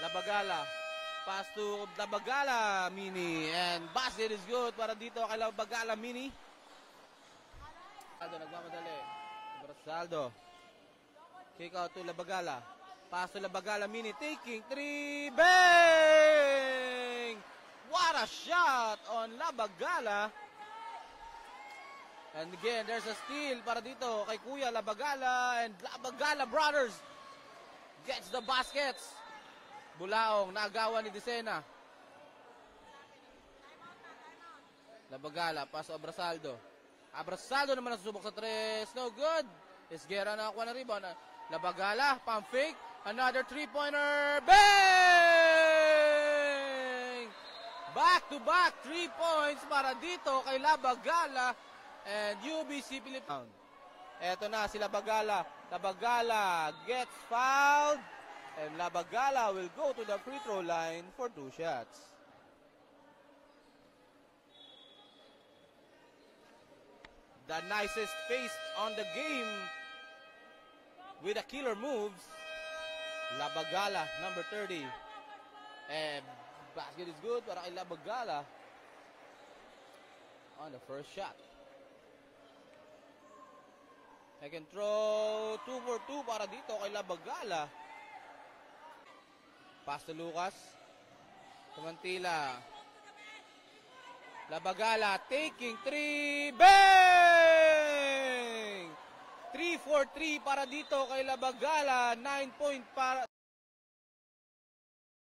Labagala. Pass to Labagala Mini. And basket is good para dito kay Labagala Mini. Saldo nagmamadali. Saldo. Kick out to Labagala. Pass to Labagala Mini. Taking 3. Bang! What a shot on Labagala. And again, there's a steal para dito kay Kuya Labagala. And Labagala Brothers gets the baskets. Bulaong, naagawan ni Disena. Labagala, pass to Abrasaldo. Abrasaldo naman nasusubok sa 3. No good. Esguera nakakuha ng rebound. Labagala, pump fake. Another 3-pointer. Bang! Back-to-back 3 points para dito kay Labagala and UBC Philippines. Eto na si Labagala. Labagala gets fouled. And Labagala will go to the free throw line for 2 shots. The nicest face on the game with the killer moves. Labagala, number 30. And basket is good para kay Labagala on the first shot. Second throw, 2 for 2 para dito kay Labagala. Pass to Lucas. Tumantila. Labagala taking 3. Bang! 3 for 3 para dito kay Labagala. 9 point para